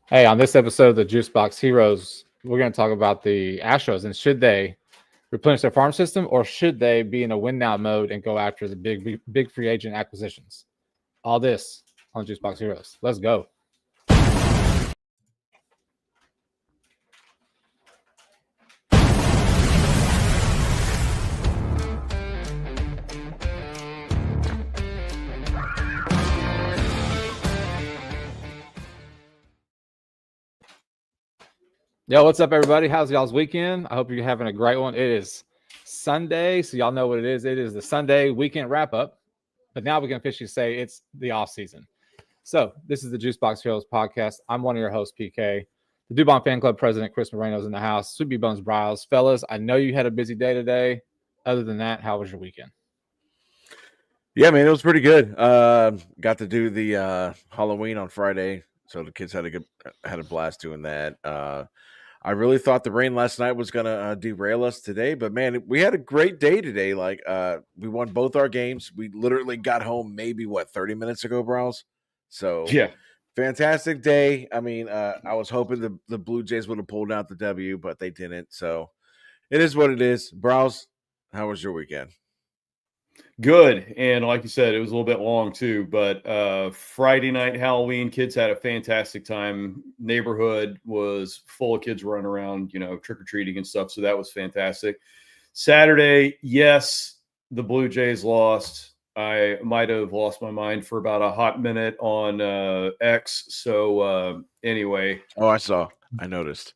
Hey, on this episode of the Juice Box Heroes, we're going to talk about the Astros and should they replenish their farm system or should they be in a win now mode and go after the big free agent acquisitions? All this on Juice Box Heroes. Let's go. Yo, what's up, everybody? How's y'all's weekend? I hope you're having a great one. It is Sunday, so y'all know what it is. It is the Sunday weekend wrap up, but now we can officially say it's the off season. So this is the Juice Box Heroes podcast. I'm one of your hosts, PK. The Dubon Fan Club president, Chris Moreno's in the house. Sweet Bones Bryles. Fellas, I know you had a busy day today. Other than that, how was your weekend? Yeah, man, it was pretty good. Got to do the Halloween on Friday, so the kids had a blast doing that. I really thought the rain last night was gonna derail us today, but man, we had a great day today. Like, we won both our games. We literally got home maybe 30 minutes ago, Browns. So yeah, fantastic day. I mean, I was hoping the Blue Jays would have pulled out the W, but they didn't. So it is what it is. Browns, how was your weekend? good. And like you said, it was a little bit long too. But Friday night Halloween, kids had a fantastic time. Neighborhood was full of kids running around, trick or treating and stuff. So that was fantastic. Saturday, yes, the Blue Jays lost. I might have lost my mind for about a hot minute on X. So anyway. Oh, I noticed.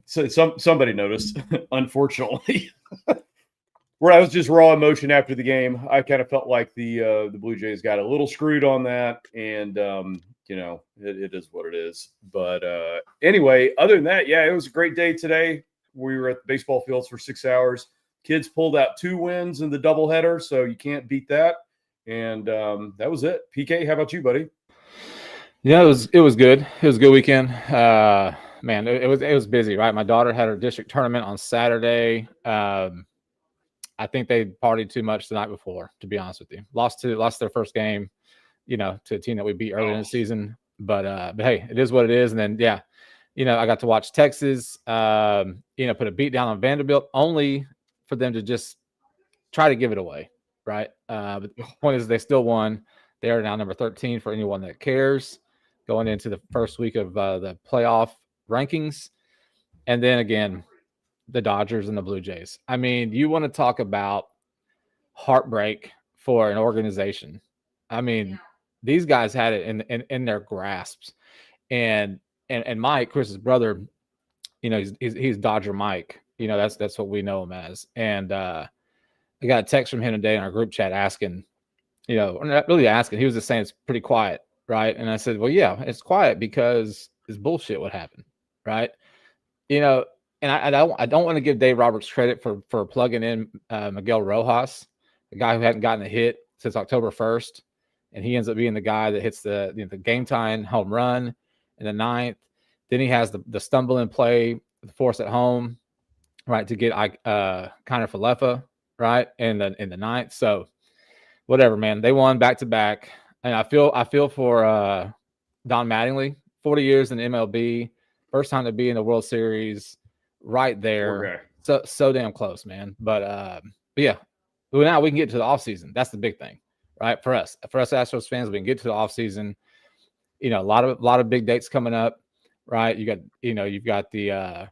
So somebody noticed, unfortunately. Where I was just raw emotion after the game. I kind of felt like the Blue Jays got a little screwed on that, and it is what it is. But anyway, other than that, yeah, it was a great day today. We were at the baseball fields for 6 hours. Kids pulled out 2 wins in the doubleheader, so you can't beat that. And that was it. PK, how about you, buddy? Yeah, it was good. It was a good weekend. Man, it was busy, right? My daughter had her district tournament on Saturday. I think they partied too much the night before, to be honest with you. Lost their first game, to a team that we beat early in the season. But hey, it is what it is. And then yeah, I got to watch Texas put a beat down on Vanderbilt only for them to just try to give it away. Right. But the point is they still won. They are now number 13 for anyone that cares going into the first week of the playoff rankings. And then again, the Dodgers and the Blue Jays. I mean, you want to talk about heartbreak for an organization. I mean, these guys had it in their grasps. And Mike, Chris's brother, he's Dodger Mike. That's what we know him as. And I got a text from him today in our group chat asking, not really asking. He was just saying it's pretty quiet, right? And I said, well, yeah, it's quiet because it's bullshit what happened, right? And I don't want to give Dave Roberts credit for plugging in Miguel Rojas, the guy who hadn't gotten a hit since October 1st, and he ends up being the guy that hits the game tying home run in the 9th. Then he has the stumble in play, the force at home, right, to get Kiner Falefa, right, in the 9th. So whatever, man, they won back to back, and I feel for Don Mattingly, 40 years in MLB, first time to be in the World Series. Right there. Okay. So damn close, man. But yeah, well, now we can get to the offseason. That's the big thing, right? For us Astros fans, we can get to the offseason. A lot of big dates coming up, right? You've got the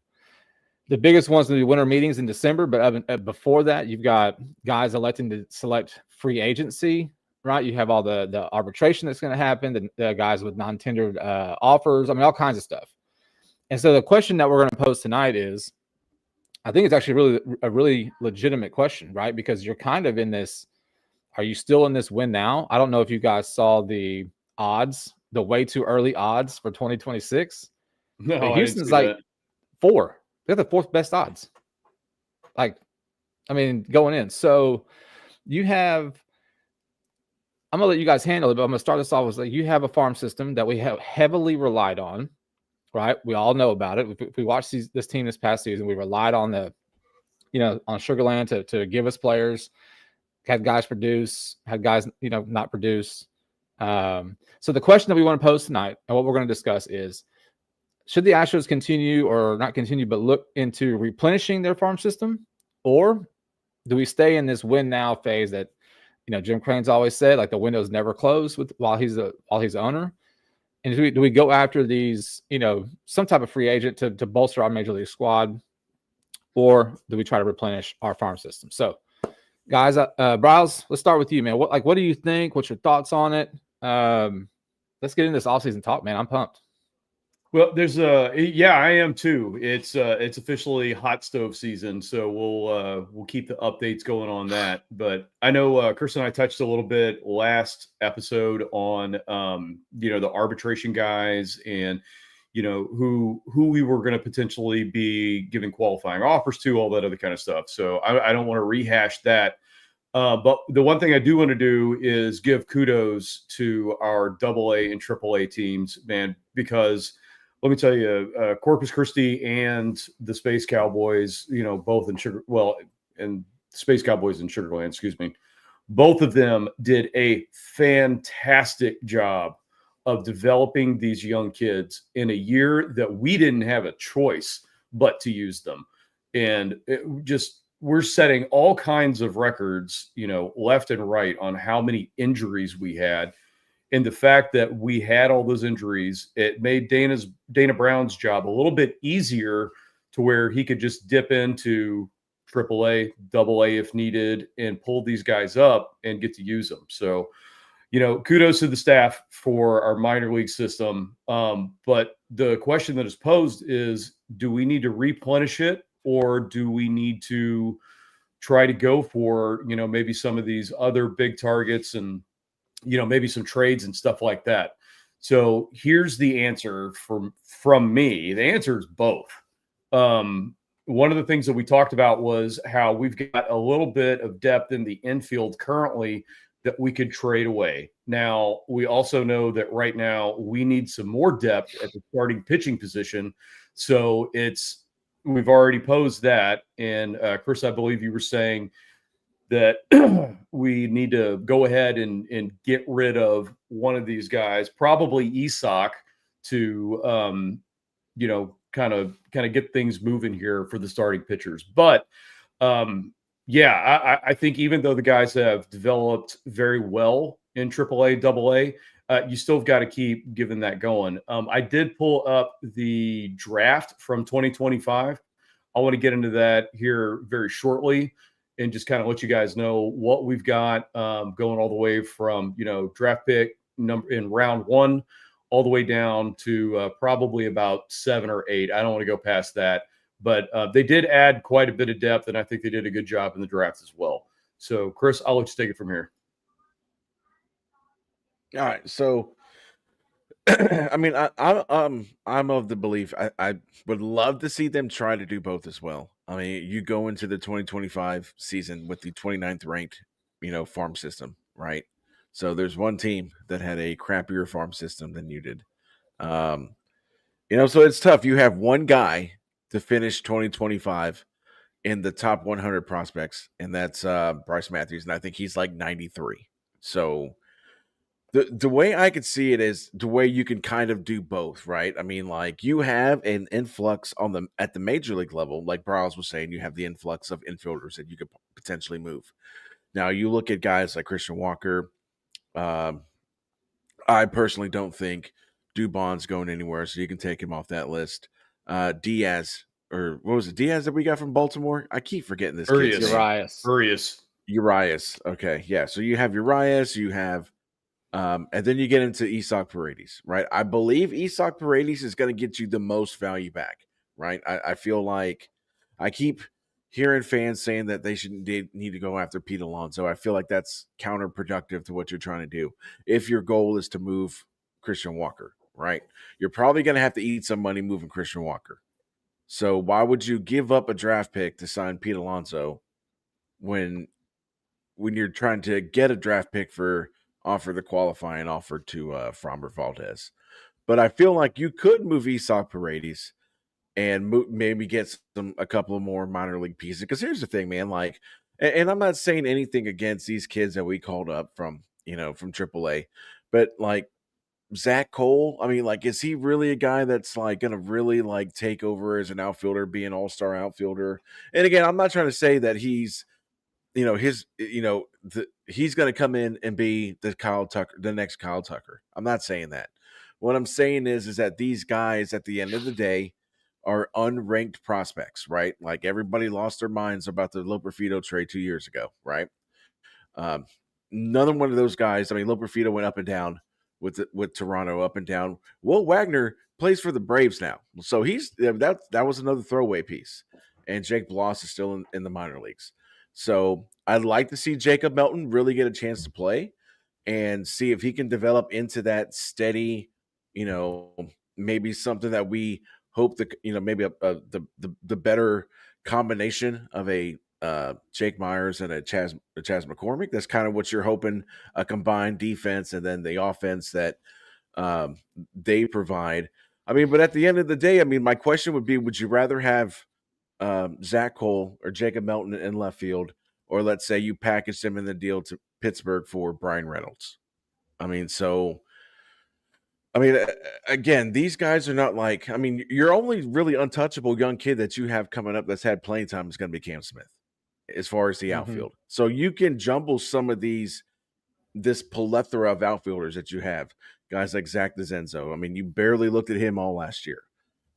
biggest ones in the winter meetings in December, but before that, you've got guys electing to select free agency, right? You have all the arbitration that's going to happen, the guys with non-tendered offers. I mean, all kinds of stuff. And so the question that we're going to pose tonight is, I think it's actually a really legitimate question, right? Because you're kind of in this, are you still in this win now? I don't know if you guys saw the odds, the way too early odds for 2026. No, but Houston's like 4. They're the 4th best odds. Like, I mean, going in. So you have, I'm going to let you guys handle it, but I'm going to start this off with, like, you have a farm system that we have heavily relied on. Right, we all know about it. We watched this team this past season. We relied on on Sugarland to give us players. Had guys produce, had guys not produce. So the question that we want to pose tonight and what we're going to discuss is, should the Astros continue or not continue, but look into replenishing their farm system, or do we stay in this win now phase that, Jim Crane's always said, like the window's never closed while he's the owner? And do we go after these, some type of free agent to bolster our major league squad, or do we try to replenish our farm system? So, guys, Bryles, let's start with you, man. What do you think? What's your thoughts on it? Let's get into this offseason talk, man. I'm pumped. Well, there's I am too. It's officially hot stove season, so we'll keep the updates going on that. But I know Chris and I touched a little bit last episode on the arbitration guys and who we were going to potentially be giving qualifying offers to, all that other kind of stuff. So I don't want to rehash that. But the one thing I do want to do is give kudos to our AA and AAA teams, man, because let me tell you, Corpus Christi and the Space Cowboys, both and Space Cowboys in Sugar Land, excuse me, both of them did a fantastic job of developing these young kids in a year that we didn't have a choice but to use them. And we're setting all kinds of records, left and right on how many injuries we had. And the fact that we had all those injuries, it made Dana Brown's job a little bit easier to where he could just dip into AAA, AA if needed, and pull these guys up and get to use them. So, kudos to the staff for our minor league system. But the question that is posed is, do we need to replenish it, or do we need to try to go for, maybe some of these other big targets and maybe some trades and stuff like that? So here's the answer from me. The answer is both. One of the things that we talked about was how we've got a little bit of depth in the infield currently that we could trade away. Now, we also know that right now we need some more depth at the starting pitching position. So we've already posed that. And Chris, I believe you were saying that we need to go ahead and get rid of one of these guys, probably Isak, to kind of get things moving here for the starting pitchers. But I think even though the guys have developed very well in AAA, AA, you still have got to keep giving that going. I did pull up the draft from 2025. I want to get into that here very shortly and just kind of let you guys know what we've got going all the way from, draft pick number in round 1 all the way down to probably about 7 or 8. I don't want to go past that, but they did add quite a bit of depth, and I think they did a good job in the draft as well. So, Chris, I'll let you take it from here. All right. So, I mean, I'm of the belief I would love to see them try to do both as well. I mean, you go into the 2025 season with the 29th ranked, farm system, right? So there's one team that had a crappier farm system than you did. So it's tough. You have one guy to finish 2025 in the top 100 prospects, and that's Bryce Matthews, and I think he's like 93. So the way I could see it is the way you can kind of do both, right? I mean, like you have an influx at the major league level, like Bryles was saying, you have the influx of infielders that you could potentially move. Now you look at guys like Christian Walker. I personally don't think Dubon's going anywhere, so you can take him off that list. Diaz, or what was it, Diaz that we got from Baltimore? I keep forgetting this kid's name. Urias. Okay, yeah. So you have Urias, you have and then you get into Isak Paredes, right? I believe Isak Paredes is going to get you the most value back, right? I feel like I keep hearing fans saying that they need to go after Pete Alonso. I feel like that's counterproductive to what you're trying to do. If your goal is to move Christian Walker, right? You're probably going to have to eat some money moving Christian Walker. So why would you give up a draft pick to sign Pete Alonso when you're trying to get a draft pick offer the qualifying offer to Framber Valdez? But I feel like you could move Isak Paredes and maybe get a couple of more minor league pieces. Because here's the thing, man. Like, and I'm not saying anything against these kids that we called up from AAA, But like Zach Cole, I mean, like, is he really a guy that's like going to really like take over as an outfielder, be an all-star outfielder? And again, I'm not trying to say that he's, he's going to come in and be the next Kyle Tucker. I'm not saying that. What I'm saying is that these guys at the end of the day are unranked prospects, right? Like everybody lost their minds about the Loperfido trade 2 years ago, right? Um, None one of those guys. I mean, Loperfido went up and down with Toronto, up and down. Will Wagner plays for the Braves now, so that was another throwaway piece. And Jake Bloss is still in the minor leagues. So I'd like to see Jacob Melton really get a chance to play and see if he can develop into that steady, maybe something that we hope that, maybe the better combination of a Jake Myers and a Chaz McCormick. That's kind of what you're hoping, a combined defense and then the offense that they provide. I mean, but at the end of the day, I mean, my question would be, would you rather have Zach Cole or Jacob Melton in left field, or let's say you package them in the deal to Pittsburgh for Brian Reynolds? I mean, again, these guys are not like, I mean, your only really untouchable young kid that you have coming up that's had playing time is going to be Cam Smith as far as the outfield. So you can jumble some of this plethora of outfielders that you have, guys like Zach DeZenzo. I mean, you barely looked at him all last year.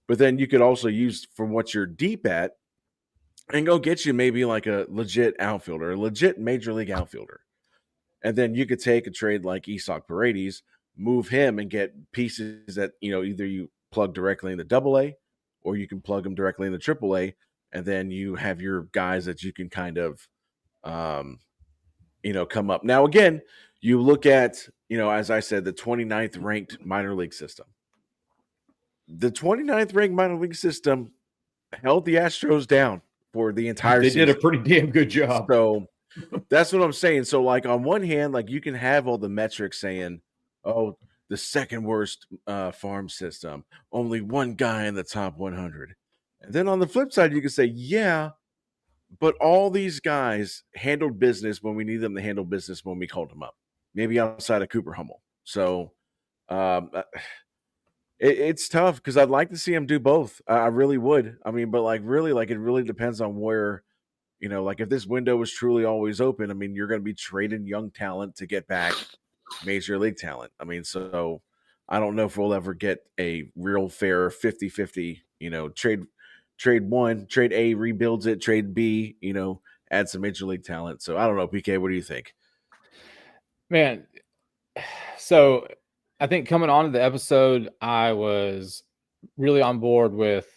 But then you could also use from what you're deep at and go get you maybe like a legit outfielder, a legit major league outfielder. And then you could take a trade like Isak Paredes, move him and get pieces that, either you plug directly into AA or you can plug them directly into AAA. And then you have your guys that you can kind of, come up. Now, again, you look at, as I said, the 29th ranked minor league system. The 29th ranked minor league system held the Astros down for the entire season. They did a pretty damn good job. So that's what I'm saying. So, like, on one hand, like, you can have all the metrics saying, oh, the second worst farm system, only one guy in the top 100. And then on the flip side, you can say, yeah, but all these guys handled business when we need them to handle business when we called them up, maybe outside of Cooper Hummel. So it's tough because I'd like to see him do both. I really would. I mean, but like really, like it really depends on where, like if this window is truly always open, I mean, you're going to be trading young talent to get back major league talent. I mean, so I don't know if we'll ever get a real fair 50-50, trade one, trade A rebuilds it, trade B, add some major league talent. So I don't know, PK, what do you think? Man, so I think coming on to the episode, I was really on board with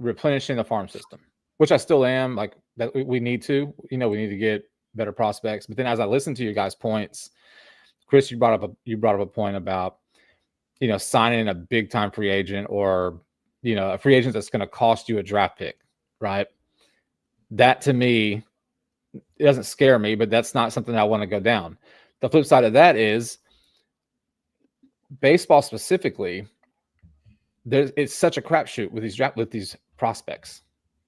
replenishing the farm system, which I still am. Like that, we need to, we need to get better prospects. But then, as I listened to you guys' points, Chris, you brought up a point about signing a big time free agent or a free agent that's going to cost you a draft pick, right? That to me, it doesn't scare me, but that's not something I want to go down. The flip side of that is baseball specifically. It's such a crapshoot with these prospects,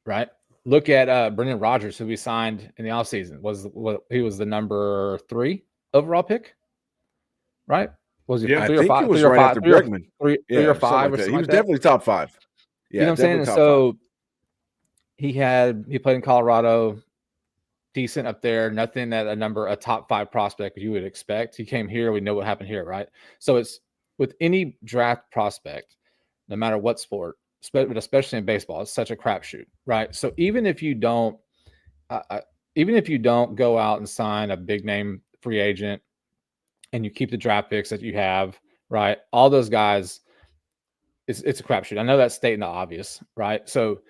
right? Look at Brendan Rodgers, who we signed in the offseason. He was the number 3 overall pick, right? Was he? I think it was right after Bregman. 3 or 5 or something. He was definitely top 5. Yeah, you know what I'm saying? So he played in Colorado, decent up there, nothing that a top 5 prospect you would expect. He came here, we know what happened here, right? So it's with any draft prospect, no matter what sport, but especially in baseball, it's such a crapshoot, right? So even if you don't go out and sign a big name free agent and you keep the draft picks that you have, right? All those guys, it's a crapshoot. I know that's stating the obvious, right? So,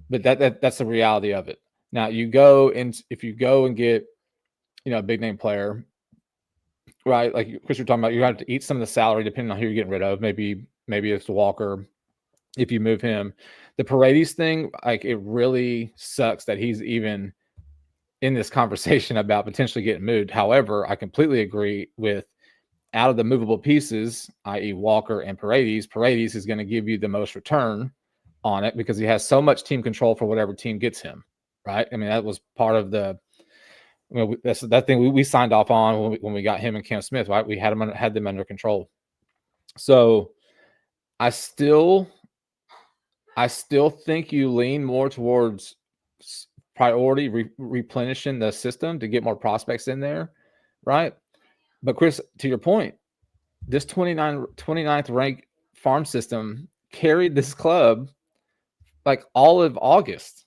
but that's the reality of it. Now if you go and get, a big name player, right? Like Chris, you're talking about, you have to eat some of the salary depending on who you're getting rid of. Maybe it's Walker. If you move him, the Paredes thing, like it really sucks that he's even in this conversation about potentially getting moved. However, I completely agree with out of the movable pieces, i.e. Walker and Paredes is going to give you the most return on it because he has so much team control for whatever team gets him, right? I mean, that was part of the That's that thing we signed off on when we got him and Cam Smith, right? We had them under control. So I still think you lean more towards priority replenishing the system to get more prospects in there, right? But Chris, to your point, this 29th ranked farm system carried this club like all of August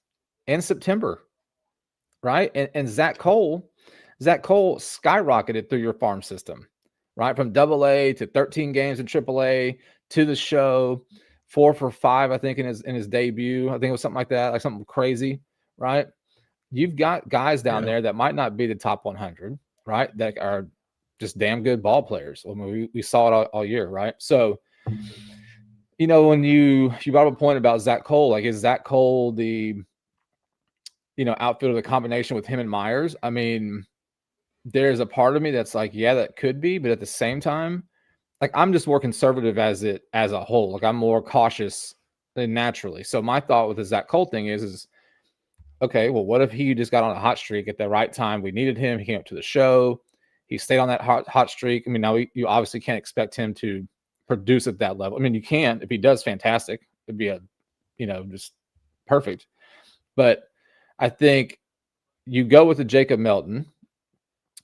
and September, right? And Zach Cole skyrocketed through your farm system, right? From AA to 13 games in AAA to the show, 4 for 5, I think, in his debut. I think it was something like that, like something crazy, right? You've got guys down there that might not be the top 100, right? That are just damn good ball players. I mean, we saw it all year, right? So, when you brought up a point about Zach Cole, like, is Zach Cole the outfielder, the combination with him and Myers? I mean, there's a part of me that's like, yeah, that could be, but at the same time, like, I'm just more conservative as a whole. Like, I'm more cautious than naturally. So my thought with the Zach Cole thing is okay, well, what if he just got on a hot streak at the right time? We needed him. He came up to the show. He stayed on that hot streak. I mean, now you obviously can't expect him to produce at that level. I mean, you can. If he does, fantastic. It'd be just perfect. But I think you go with the Jacob Melton.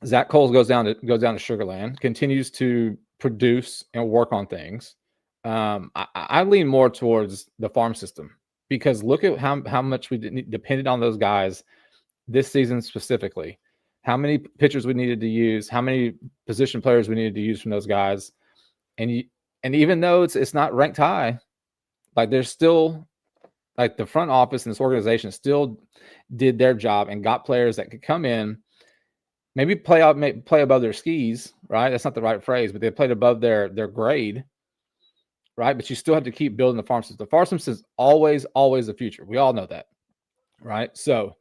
Zach Cole goes down to Sugarland, continues to produce and work on things. I lean more towards the farm system because look at how much we depended on those guys this season specifically. How many pitchers we needed to use, how many position players we needed to use from those guys, and even though it's not ranked high, like there's still like the front office and this organization still did their job and got players that could come in, maybe play above their skis, right? That's not the right phrase, but they played above their grade, right? But you still have to keep building the farm system. The farm system is always the future. We all know that, right? So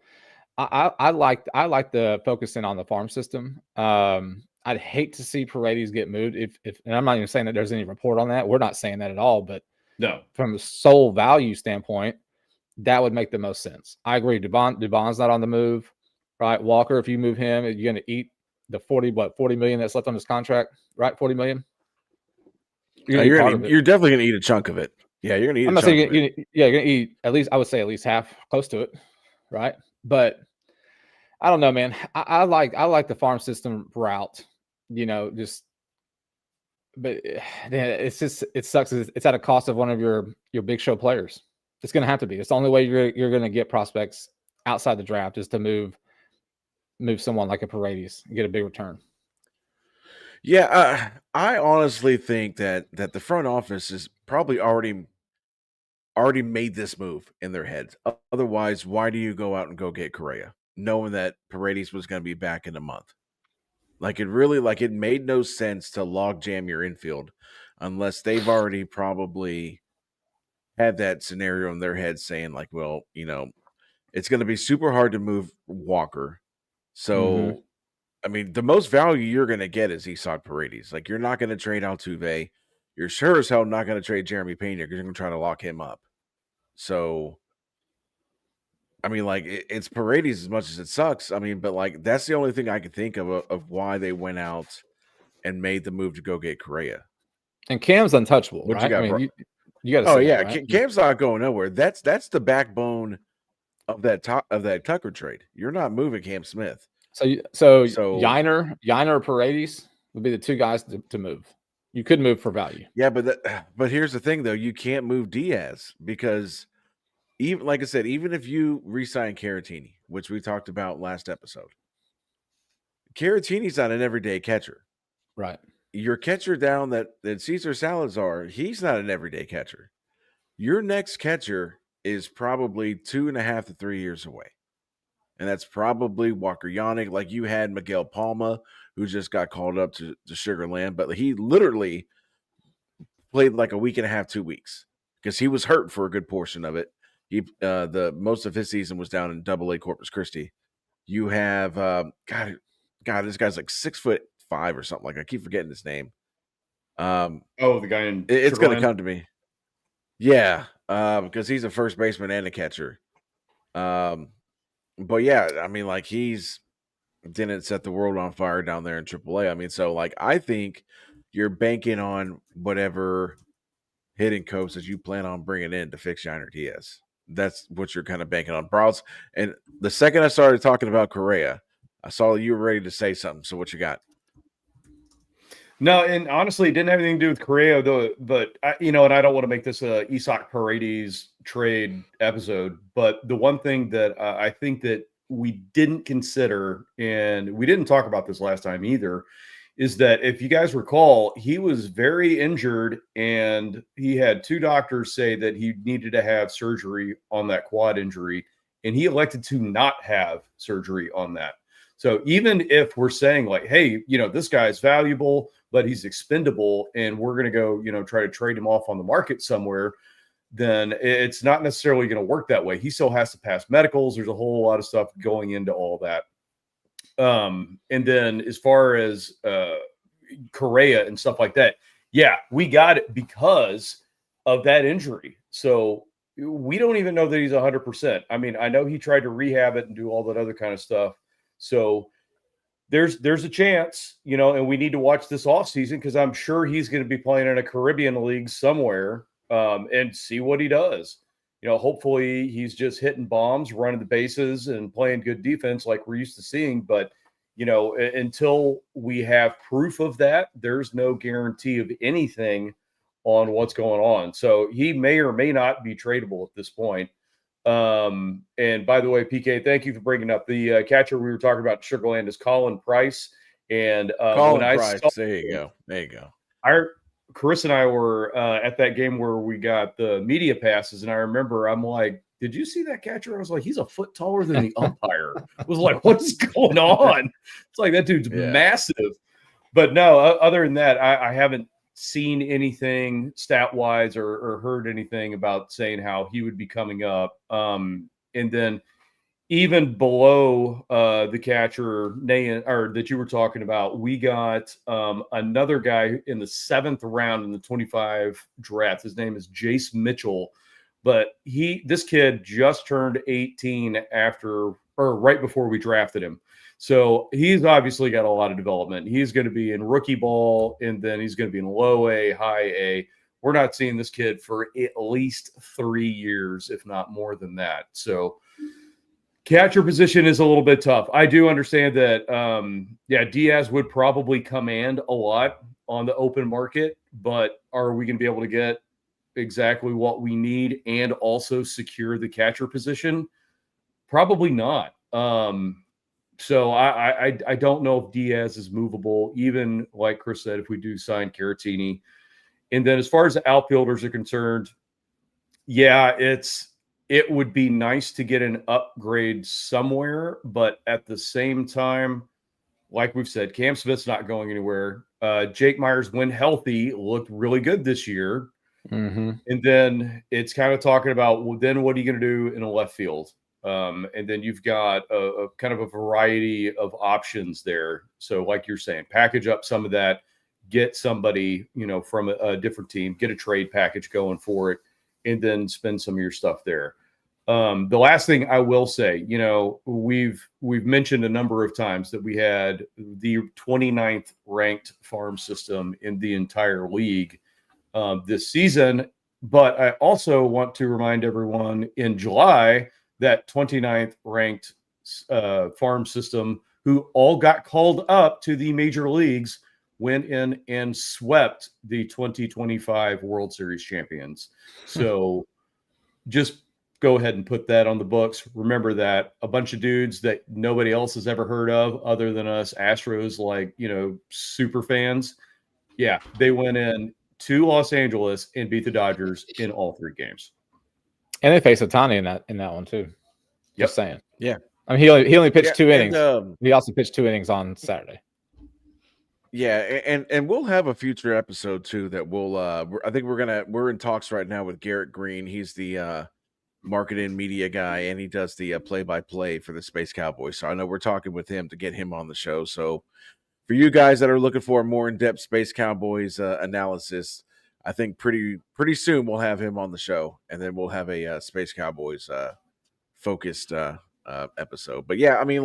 I like the focusing on the farm system. I'd hate to see Paredes get moved. If and I'm not even saying that there's any report on that. We're not saying that at all. But no, from a sole value standpoint, that would make the most sense. I agree. Dubon's not on the move, right? Walker, if you move him, you're going to eat the 40 million that's left on his contract, right? 40 million. You're definitely going to eat a chunk of it. Yeah, you're going to eat. I'm not saying you're going to eat at least. I would say at least half, close to it, right? But I don't know, man. I like the farm system route. But it's just it sucks. It's at a cost of one of your big show players. It's going to have to be. It's the only way you're going to get prospects outside the draft is to move someone like a Paredes and get a big return. Yeah, I honestly think that the front office is probably already made this move in their heads. Otherwise, why do you go out and go get Correa, knowing that Paredes was going to be back in a month? Like, it made no sense to log jam your infield unless they've already probably had that scenario in their head saying, like, well, it's going to be super hard to move Walker. So, I mean, the most value you're going to get is Isak Paredes. Like, you're not going to trade Altuve. You're sure as hell not going to trade Jeremy Pena because you're going to try to lock him up. So, I mean, like, it's Paredes as much as it sucks. I mean, but, like, that's the only thing I can think of why they went out and made the move to go get Correa. And Cam's untouchable, right? You got to say that, right? Cam's not going nowhere. That's the backbone of that Tucker trade. You're not moving Cam Smith. So Yiner or Paredes would be the two guys to move. You could move for value. Yeah, but here's the thing, though. You can't move Diaz because even like I said, even if you re-sign Caratini, which we talked about last episode, Caratini's not an everyday catcher. Right. Your catcher down that Cesar Salazar, he's not an everyday catcher. Your next catcher is probably 2.5 to 3 years away. And that's probably Walker Yannick. Like, you had Miguel Palma, who just got called up to Sugarland, but he literally played like a week and a half, 2 weeks, because he was hurt for a good portion of it. The most of his season was down in AA Corpus Christi. You have God, this guy's like 6'5" or something like that. I keep forgetting his name. The guy in it's going to come to me. Yeah, because he's a first baseman and a catcher. But yeah, I mean, like, he's didn't set the world on fire down there in AAA. I mean, so like I think you're banking on whatever hitting coach that you plan on bringing in to fix Yiner Diaz. That's what you're kind of banking on, Browse. And the second I started talking about Correa, I saw you were ready to say something. So what you got? No, and honestly, it didn't have anything to do with Correa, though. But and I don't want to make this a Isak Paredes trade episode. But the one thing that I think that we didn't consider, and we didn't talk about this last time either, is that if you guys recall, he was very injured, and he had 2 doctors say that he needed to have surgery on that quad injury, and he elected to not have surgery on that. So even if we're saying like, hey, this guy's valuable, but he's expendable, and we're going to go, try to trade him off on the market somewhere, then it's not necessarily going to work that way. He still has to pass medicals. There's a whole lot of stuff going into all that. And then as far as Correa and stuff like that, yeah, we got it because of that injury. So we don't even know that he's 100%. I mean, I know he tried to rehab it and do all that other kind of stuff. So there's a chance, and we need to watch this offseason because I'm sure he's going to be playing in a Caribbean league somewhere and see what he does. Hopefully he's just hitting bombs, running the bases, and playing good defense like we're used to seeing. But, until we have proof of that, there's no guarantee of anything on what's going on. So he may or may not be tradable at this point. And by the way, PK, thank you for bringing up the catcher we were talking about in Sugarland is Colin Price. And Colin Price, there you go. Chris and I were at that game where we got the media passes, and I remember I'm like, did you see that catcher? I was like, he's a foot taller than the umpire. I was like, what's going on? It's like that dude's massive. But no, other than that, I haven't seen anything stat wise or heard anything about saying how he would be coming up. And then even below the catcher that you were talking about, we got another guy in the 7th round in the 25 draft. His name is Jace Mitchell, but this kid just turned 18 right before we drafted him. So he's obviously got a lot of development. He's going to be in rookie ball, and then he's going to be in low A, high A. We're not seeing this kid for at least 3 years, if not more than that. So catcher position is a little bit tough. I do understand that, Diaz would probably command a lot on the open market, but are we going to be able to get exactly what we need and also secure the catcher position? Probably not. So I don't know if Diaz is movable, even like Chris said, if we do sign Caratini. And then as far as the outfielders are concerned, it would be nice to get an upgrade somewhere, but at the same time, like we've said, Cam Smith's not going anywhere. Jake Myers, when healthy, looked really good this year. Mm-hmm. And then it's kind of talking about, well, then what are you going to do in a left field? And then you've got a kind of a variety of options there. So like you're saying, package up some of that, get somebody, from a different team, get a trade package going for it, and then spend some of your stuff there. The last thing I will say, we've mentioned a number of times that we had the 29th ranked farm system in the entire league this season. But I also want to remind everyone in July that 29th ranked farm system, who all got called up to the major leagues, went in and swept the 2025 World Series champions. So just go ahead and put that on the books. Remember that a bunch of dudes that nobody else has ever heard of other than us Astros, super fans. Yeah, they went in to Los Angeles and beat the Dodgers in all 3 games. And they faced Ohtani in that one too. Just saying. Yeah. I mean, he only pitched 2 innings. He also pitched 2 innings on Saturday. Yeah, and we'll have a future episode too that we'll I think we're in talks right now with Garrett Green. He's the marketing media guy, and he does the play-by-play for the Space Cowboys. So I know we're talking with him to get him on the show. So for you guys that are looking for a more in-depth Space Cowboys analysis, I think pretty soon we'll have him on the show, and then we'll have a Space Cowboys focused episode. But yeah, I mean,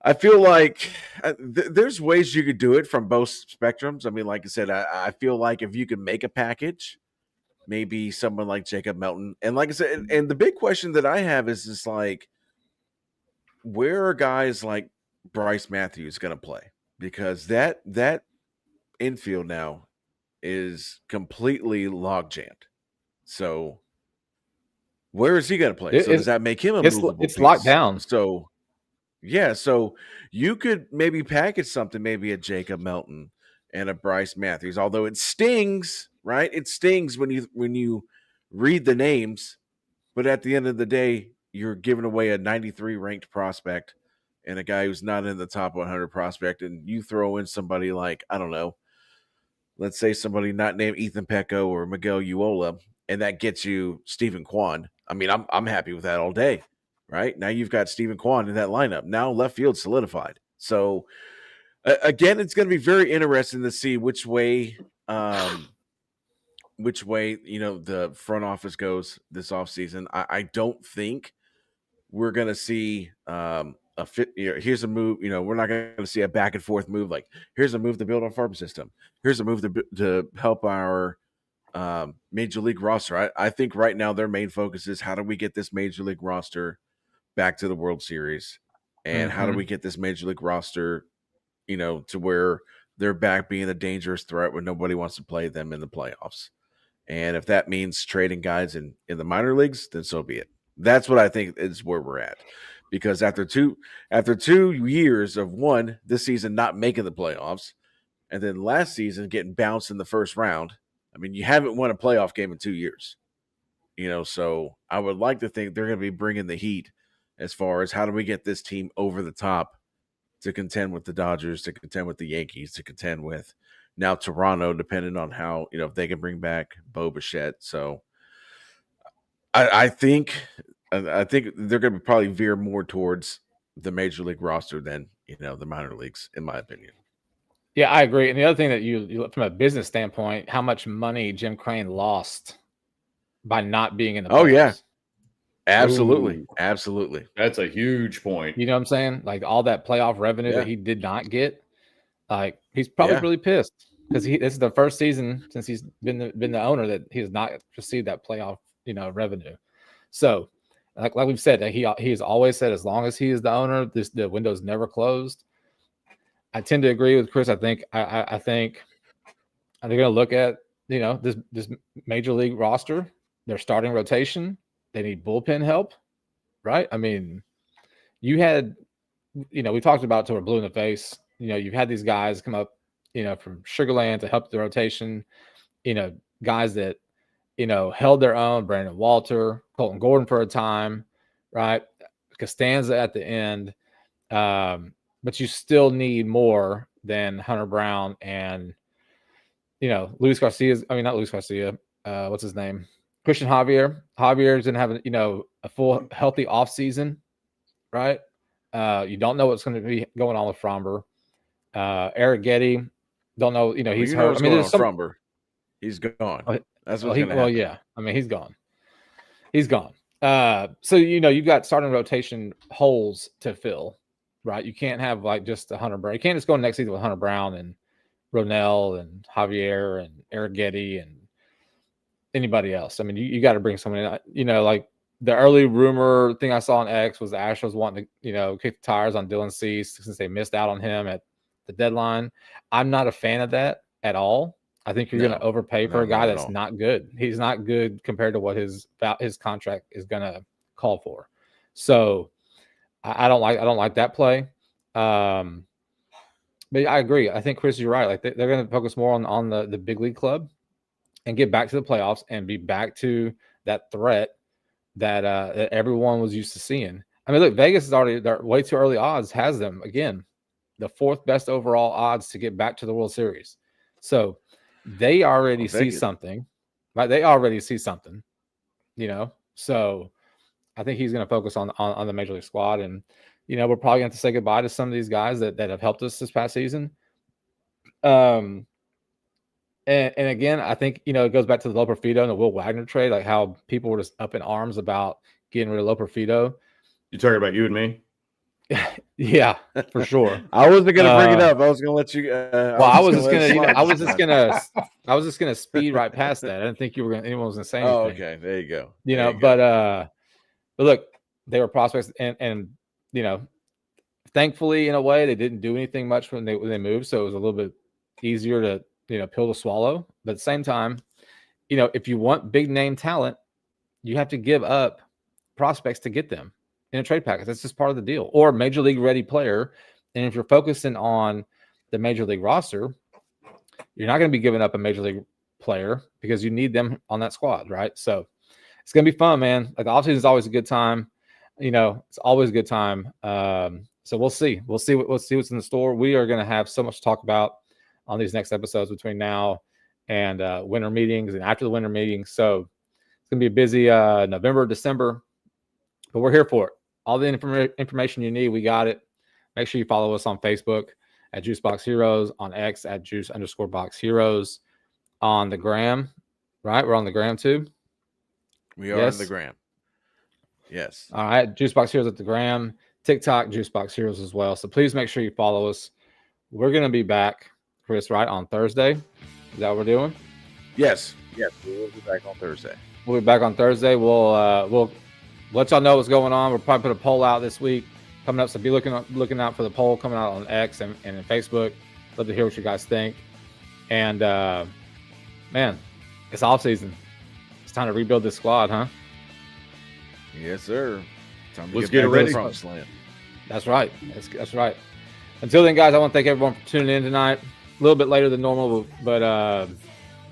I feel like there's ways you could do it from both spectrums. I mean, like I said, I feel like if you could make a package, maybe someone like Jacob Melton, and like I said, and the big question that I have is like, where are guys like Bryce Matthews going to play? Because that infield now is completely log jammed. So where is he going to play? So does that make him a movable it's piece? locked down. So yeah, so you could maybe package something, maybe a Jacob Melton and a Bryce Matthews. Although it stings, right? It stings when you read the names, but at the end of the day, you're giving away a 93 ranked prospect and a guy who's not in the top 100 prospect, and you throw in somebody like, I don't know, let's say somebody not named Ethan Pecco or Miguel Uola, and that gets you Stephen Kwan. I mean, I'm happy with that all day, right? Now you've got Stephen Kwan in that lineup. Now left field solidified. So again, it's going to be very interesting to see which way the front office goes this offseason. I don't think we're going to see a fit. Here's a move. We're not going to see a back and forth move. Like, here's a move to build our farm system. Here's a move to help our major league roster. I think right now their main focus is how do we get this major league roster back to the World Series, and how do we get this major league roster, to where they're back being a dangerous threat when nobody wants to play them in the playoffs. And if that means trading guys in the minor leagues, then so be it. That's what I think is where we're at. Because after two years of this season not making the playoffs, and then last season getting bounced in the first round, I mean, you haven't won a playoff game in 2 years. So I would like to think they're going to be bringing the heat as far as how do we get this team over the top to contend with the Dodgers, to contend with the Yankees, to contend with now Toronto, depending on how, if they can bring back Bo Bichette. So I think they're going to probably veer more towards the major league roster than, the minor leagues, in my opinion. Yeah, I agree. And the other thing that you look from a business standpoint, how much money Jim Crane lost by not being in the playoffs. Oh, yeah. Absolutely. Ooh. Absolutely. That's a huge point. You know what I'm saying? Like all that playoff revenue that he did not get. Like he's probably really pissed because this is the first season since he's been the owner that he has not received that playoff, revenue. So like we've said, that he has always said as long as he is the owner, the window's never closed. I tend to agree with Chris. I think they're going to look at this major league roster, their starting rotation. They need bullpen help, right? I mean, you had, we talked about till we're blue in the face. You've had these guys come up, from Sugarland to help the rotation. Guys that held their own. Brandon Walter, Colton Gordon for a time, right? Costanza at the end. But you still need more than Hunter Brown and, Luis Garcia. I mean, not Luis Garcia. What's his name? Christian Javier. Javier's going to have, a full healthy offseason, right? You don't know what's going to be going on with Fromber. Eric Getty, don't know, he's hurt. I mean, there's Fromber. He's gone. That's what's going to happen. Well, yeah. I mean, he's gone. He's gone. So, you've got starting rotation holes to fill, right? You can't have like just a Hunter Brown. You can't just go next season with Hunter Brown and Ronell and Javier and Eric Getty and anybody else. I mean, you got to bring someone in, like the early rumor thing I saw on X was the Astros wanting to, kick the tires on Dylan Cease since they missed out on him at the deadline. I'm not a fan of that at all. I think you're going to overpay for a guy that's not good. He's not good compared to what his contract is going to call for. So I don't like that play. But I agree. I think Chris, you're right. Like they're going to focus more on the big league club and get back to the playoffs and be back to that threat that everyone was used to seeing. I mean, look, Vegas is already, their way too early odds has them again, the fourth best overall odds to get back to the World Series. So they already see something, right? They already see something, So I think he's going to focus on the major league squad, and we're probably going to have to say goodbye to some of these guys that have helped us this past season. And again, I think it goes back to the Loperfido and the Will Wagner trade, like how people were just up in arms about getting rid of Loperfido. You talking about you and me? Yeah, for sure. I wasn't going to bring it up. I was going to let you. Well, I was just gonna speed right past that. I didn't think anyone was gonna say anything. Oh, okay. There you go. You There know, you go. but look, they were prospects, and you know, thankfully, in a way, they didn't do anything much when they moved, so it was a little bit easier to pill to swallow. But at the same time, if you want big name talent, you have to give up prospects to get them in a trade package. That's just part of the deal. Or major league ready player. And if you're focusing on the major league roster, you're not going to be giving up a major league player because you need them on that squad, right? So it's going to be fun, man. Like the offseason is always a good time. It's always a good time. So we'll see. We'll see what's in the store. We are going to have so much to talk about on these next episodes between now and winter meetings and after the winter meetings. So it's going to be a busy November, December, but we're here for it. All the information you need, we got it. Make sure you follow us on Facebook at Juicebox Heroes, on X at Juice_Box Heroes, on the gram, right? We're on the gram too. We are on the gram. Yes. All right. Juicebox Heroes at the gram, TikTok, Juicebox Heroes as well. So please make sure you follow us. We're going to be back, Chris, right, on Thursday. Is that what we're doing? Yes. Yes. We will be back on Thursday. We'll be back on Thursday. We'll let y'all know what's going on. We'll probably put a poll out this week coming up. So be looking out for the poll coming out on X and Facebook. Love to hear what you guys think. And man, it's off season. It's time to rebuild this squad, huh? Yes, sir. Time to Let's get it ready. That's right. That's right. Until then, guys, I want to thank everyone for tuning in tonight. A little bit later than normal, but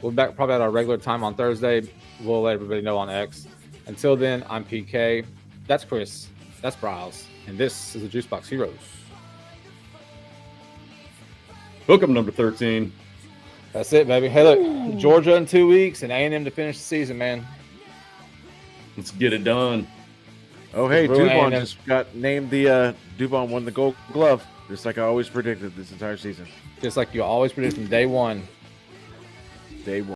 we'll be back probably at our regular time on Thursday. We'll let everybody know on X. Until then, I'm PK. That's Chris. That's Bryles. And this is the Juicebox Heroes. Book 'em number 13. That's it, baby. Hey, look, Georgia in 2 weeks and A&M to finish the season, man. Let's get it done. Oh, hey, Ruin Dubon A&M. just got named Dubon won the Gold Glove, just like I always predicted this entire season. Just like you always predict from day one. Day one.